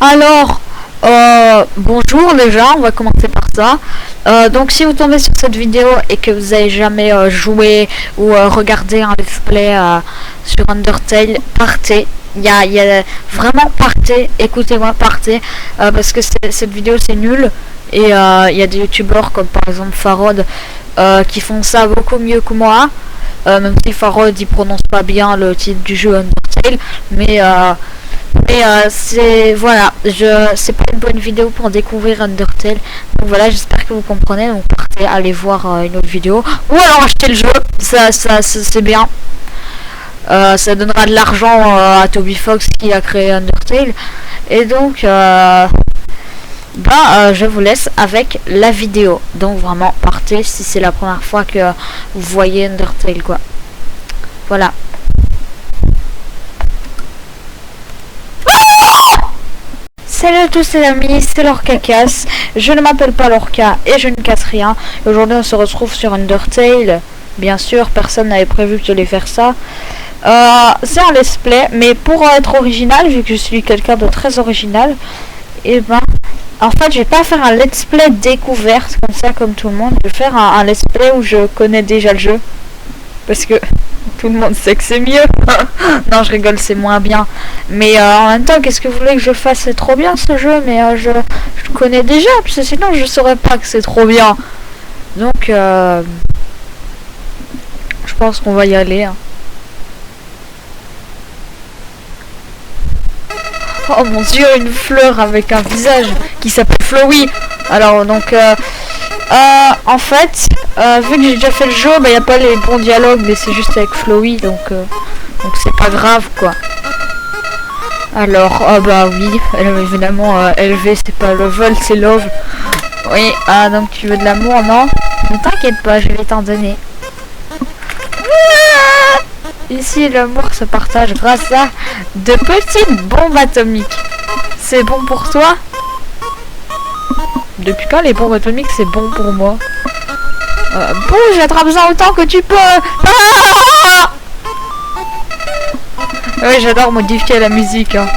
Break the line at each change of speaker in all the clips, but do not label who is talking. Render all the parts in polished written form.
Alors, bonjour déjà, on va commencer par ça. Donc si vous tombez sur cette vidéo et que vous avez jamais joué ou regardé un let's play sur Undertale, partez. Il y a vraiment partez, écoutez-moi, partez, parce que cette vidéo c'est nul. Et il y a des youtubeurs comme par exemple Farod qui font ça beaucoup mieux que moi. Même si Farod il prononce pas bien le titre du jeu Undertale, mais c'est voilà, c'est pas une bonne vidéo pour découvrir Undertale. Donc voilà, j'espère que vous comprenez. Donc partez aller voir une autre vidéo ou alors acheter le jeu, ça c'est bien. Ça donnera de l'argent à Toby Fox qui a créé Undertale. Et donc je vous laisse avec la vidéo. Donc vraiment partez si c'est la première fois que vous voyez Undertale quoi. Voilà. Salut à tous les amis, c'est Lorca Casse. Je ne m'appelle pas Lorca et je ne casse rien. Aujourd'hui on se retrouve sur Undertale. Bien sûr, personne n'avait prévu que j'allais faire ça. C'est un let's play, mais pour être original, vu que je suis quelqu'un de très original, et ben, en fait, je vais pas faire un let's play découverte comme ça, comme tout le monde. Je vais faire un let's play où je connais déjà le jeu, parce que tout le monde sait que c'est mieux. Non, je rigole, c'est moins bien. Mais en même temps, qu'est-ce que vous voulez que je fasse? C'est trop bien ce jeu, mais je connais déjà, parce que sinon je saurais pas que c'est trop bien. Donc, je pense qu'on va y aller. Hein. Oh mon dieu, une fleur avec un visage qui s'appelle Flowey. Alors donc en fait, vu que j'ai déjà fait le jeu, il n'y a pas les bons dialogues, mais c'est juste avec Flowey, donc c'est pas grave quoi. Alors, bah oui, évidemment, LV c'est pas level, c'est love. Oui, donc tu veux de l'amour, non? Ne t'inquiète pas, je vais t'en donner. Ici, l'amour se partage grâce à de petites bombes atomiques. C'est bon pour toi? Depuis quand les bombes atomiques c'est bon pour moi? Bouge, attrape-en autant que tu peux. Ouais, j'adore modifier la musique. Hein.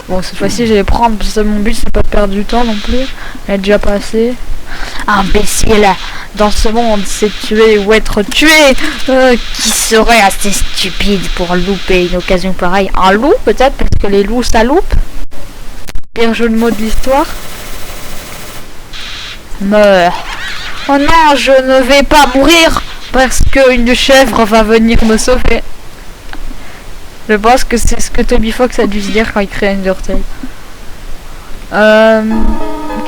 Bon, cette fois-ci, je vais prendre parce que mon but c'est pas de perdre du temps non plus. Elle est déjà passée. Imbécile, dans ce monde, c'est tuer ou être tué. Qui serait assez stupide pour louper une occasion pareille? Un loup peut-être, parce que les loups ça loupe. Pire jeu de mots de l'histoire. Meurs. Oh non, je ne vais pas mourir parce qu'une chèvre va venir me sauver. Je pense que c'est ce que Toby Fox a dû se dire quand il crée Undertale.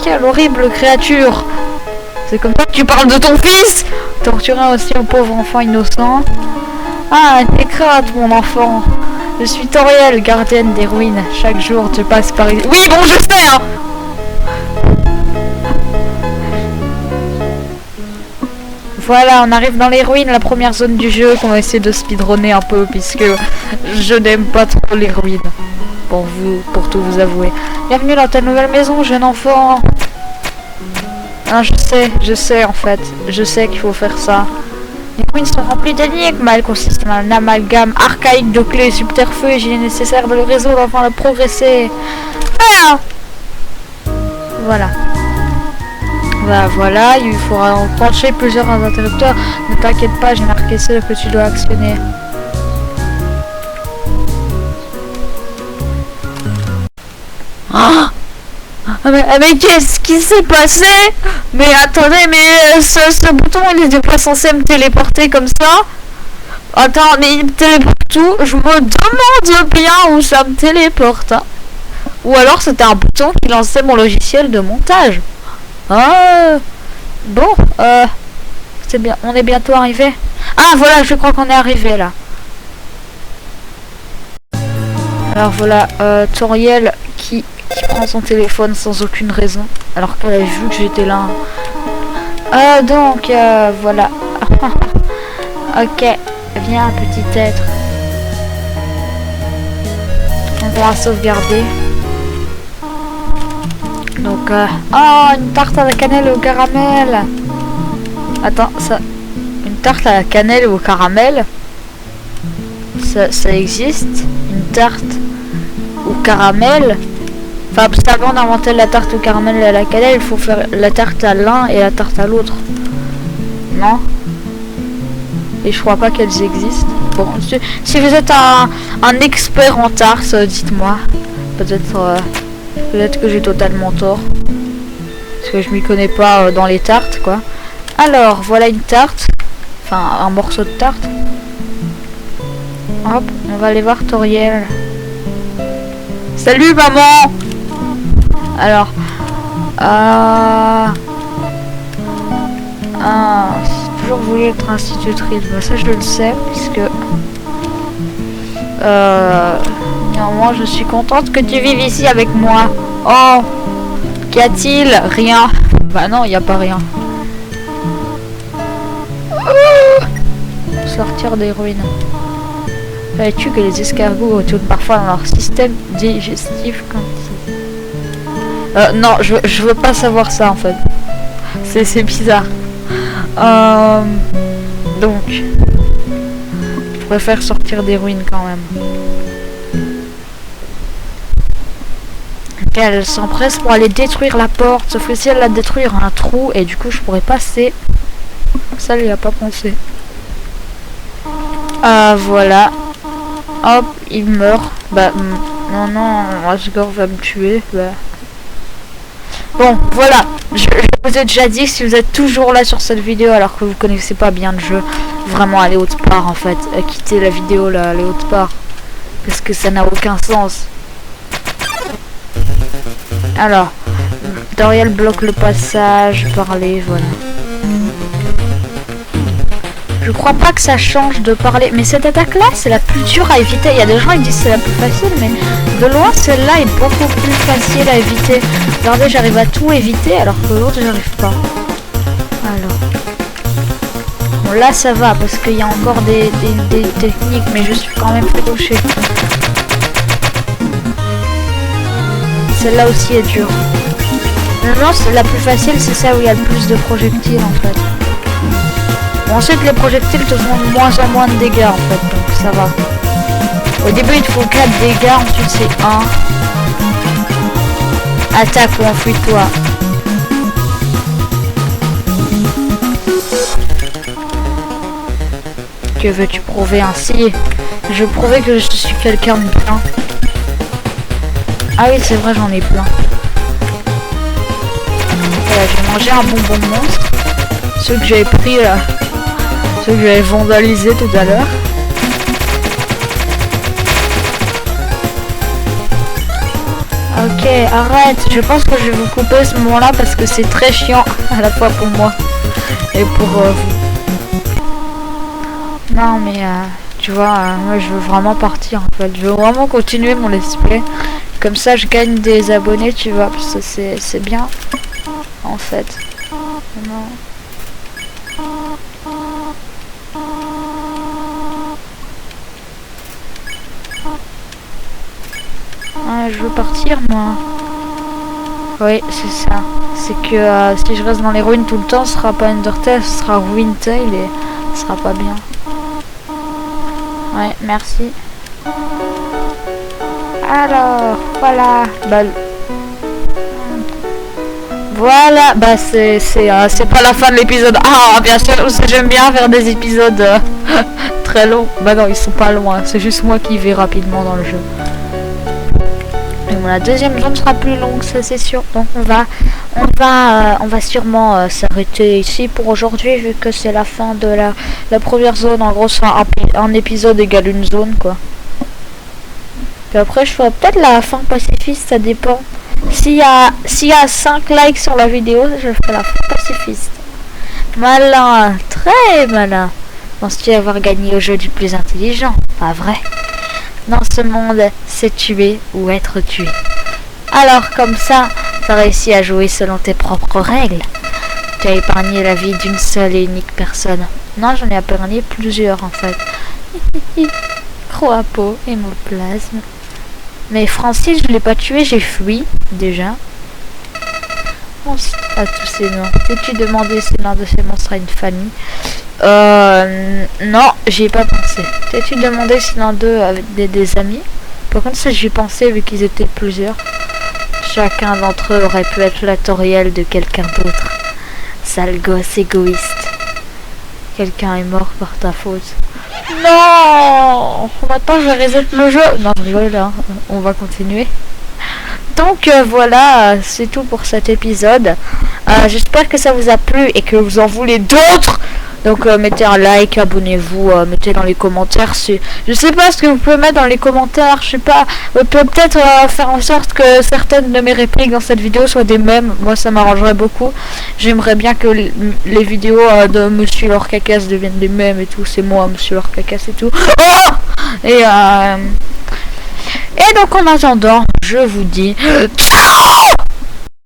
Quelle horrible créature! C'est comme ça que tu parles de ton fils! Torturer aussi un pauvre enfant innocent. Ah, t'écrates mon enfant. Je suis Toriel, gardienne des ruines. Chaque jour, tu passes par ici. Oui, bon, je sais, hein! Voilà, on arrive dans les ruines, la première zone du jeu qu'on va essayer de speedrunner un peu, puisque je n'aime pas trop les ruines. Pour tout vous avouer. Bienvenue dans ta nouvelle maison, jeune enfant. Ah, je sais en fait. Je sais qu'il faut faire ça. Les ruines sont remplies d'énigmes. Elles consistent en un amalgame archaïque de clés et subterfuges. Il est nécessaire de le résoudre afin de progresser. Ah voilà. Voilà, il faudra enclencher plusieurs interrupteurs. Ne t'inquiète pas, j'ai marqué ceux que tu dois actionner. Mais qu'est-ce qui s'est passé? Mais attendez, mais ce bouton il était pas censé me téléporter comme ça? Attends, mais il me téléporte tout. Je me demande bien où ça me téléporte. Hein. Ou alors c'était un bouton qui lançait mon logiciel de montage. Ah bon, c'est bien, on est bientôt arrivé. Ah voilà, je crois qu'on est arrivé là. Alors voilà, Toriel qui prend son téléphone sans aucune raison, alors qu'elle a vu que j'étais là. Donc, voilà. Ok, viens petit être. On va sauvegarder. Donc, oh, une tarte à la cannelle et au caramel. Attends, ça... Une tarte à la cannelle et au caramel? Ça existe? Une tarte au caramel. Enfin, parce qu'avant d'inventer la tarte au caramel et à la cannelle, il faut faire la tarte à l'un et la tarte à l'autre. Non? Et je crois pas qu'elles existent. Bon, si vous êtes un expert en tarte, dites-moi. Peut-être que j'ai totalement tort. Parce que je m'y connais pas dans les tartes, quoi. Alors, voilà une tarte. Enfin, un morceau de tarte. Hop, on va aller voir Toriel. Salut, maman! Alors, j'ai toujours voulu être institutrice. Bah, ça, je le sais, puisque néanmoins, je suis contente que tu vives ici avec moi. Oh, qu'y a-t-il? Rien. Bah non, il y a pas rien. Sortir des ruines. Savais-tu que les escargots retournent parfois dans leur système digestif quand non, je veux pas savoir ça en fait. C'est bizarre. Donc, je préfère sortir des ruines quand même. Elle s'empresse pour aller détruire la porte. Sauf que si elle la détruit, il y aura un trou et du coup, je pourrais passer. Ça, elle y a pas pensé. Là. Hop, il meurt. Bah, non, Asgore va me tuer. Bah. Bon, voilà. Je vous ai déjà dit, si vous êtes toujours là sur cette vidéo alors que vous connaissez pas bien le jeu, vraiment allez autre part en fait. Quittez la vidéo là, allez autre part. Parce que ça n'a aucun sens. Alors, Toriel bloque le passage, parler, voilà. Je crois pas que ça change de parler. Mais cette attaque là c'est la plus dure à éviter. Il y a des gens qui disent que c'est la plus facile, mais de loin celle-là est beaucoup plus facile à éviter. Regardez, j'arrive à tout éviter alors que l'autre j'arrive pas. Alors. Bon là ça va parce qu'il y a encore des techniques, mais je suis quand même touché. Celle-là aussi est dure. Non, c'est la plus facile, c'est ça où il y a le plus de projectiles en fait. Ensuite, les projectiles te font de moins en moins de dégâts en fait, donc ça va. Au début, il te faut 4 dégâts, ensuite c'est 1. Attaque ou enfuis-toi. Que veux-tu prouver ainsi? Je veux prouver que je suis quelqu'un de bien. Ah oui, c'est vrai, j'en ai plein. Voilà, j'ai mangé un bonbon monstre. Ceux que j'avais pris là. Ceux que j'avais vandalisé tout à l'heure. Ok, arrête. Je pense que je vais vous couper ce moment-là parce que c'est très chiant à la fois pour moi et pour vous. Non mais tu vois, moi je veux vraiment partir en fait. Je veux vraiment continuer mon let's play. Comme ça je gagne des abonnés, tu vois, parce que c'est bien en fait. Non. Je veux partir moi. Oui, c'est ça. C'est que si je reste dans les ruines tout le temps, ce sera pas Undertale, ce sera Ruin Tale et ce sera pas bien. Ouais, merci. Alors, voilà. Voilà, c'est pas la fin de l'épisode. Ah, bien sûr, j'aime bien faire des épisodes très longs. Bah non, ils sont pas loin, c'est juste moi qui vais rapidement dans le jeu. Et bon, la deuxième zone sera plus longue, ça c'est sûr. Donc on va sûrement s'arrêter ici pour aujourd'hui, vu que c'est la fin de la première zone. En gros, c'est un épisode égale une zone, quoi. Puis après, je ferai peut-être la fin pacifiste, ça dépend. S'il y a 5 likes sur la vidéo, je ferai la fin pacifiste. Malin, très malin. Penses-tu avoir gagné au jeu du plus intelligent? Pas vrai. Dans ce monde, c'est tuer ou être tué. Alors comme ça, tu as réussi à jouer selon tes propres règles. Tu as épargné la vie d'une seule et unique personne. Non, j'en ai épargné plusieurs en fait. Croapo, hémoplasme. Mais Francis, je l'ai pas tué, j'ai fui déjà. Ensuite, à tous ces noms. T'es-tu demandé si l'un de ces monstres a une famille? Non, j'y ai pas pensé. T'es-tu demandé si l'un d'eux avait des amis? Par contre, ça j'y pensais vu qu'ils étaient plusieurs. Chacun d'entre eux aurait pu être la torielle de quelqu'un d'autre. Sale gosse égoïste. Quelqu'un est mort par ta faute. Non! Maintenant je vais reset le jeu. Non, je rigole là. On va continuer. Donc voilà, c'est tout pour cet épisode. J'espère que ça vous a plu et que vous en voulez d'autres. Donc mettez un like, abonnez-vous, mettez dans les commentaires si... Je sais pas ce que vous pouvez mettre dans les commentaires, je sais pas. Peut-être faire en sorte que certaines de mes répliques dans cette vidéo soient des mèmes. Moi ça m'arrangerait beaucoup. J'aimerais bien que les vidéos de Monsieur Lorcacasse deviennent des mèmes et tout. C'est moi Monsieur Lorcacasse et tout. Oh et donc en attendant, je vous dis ciao.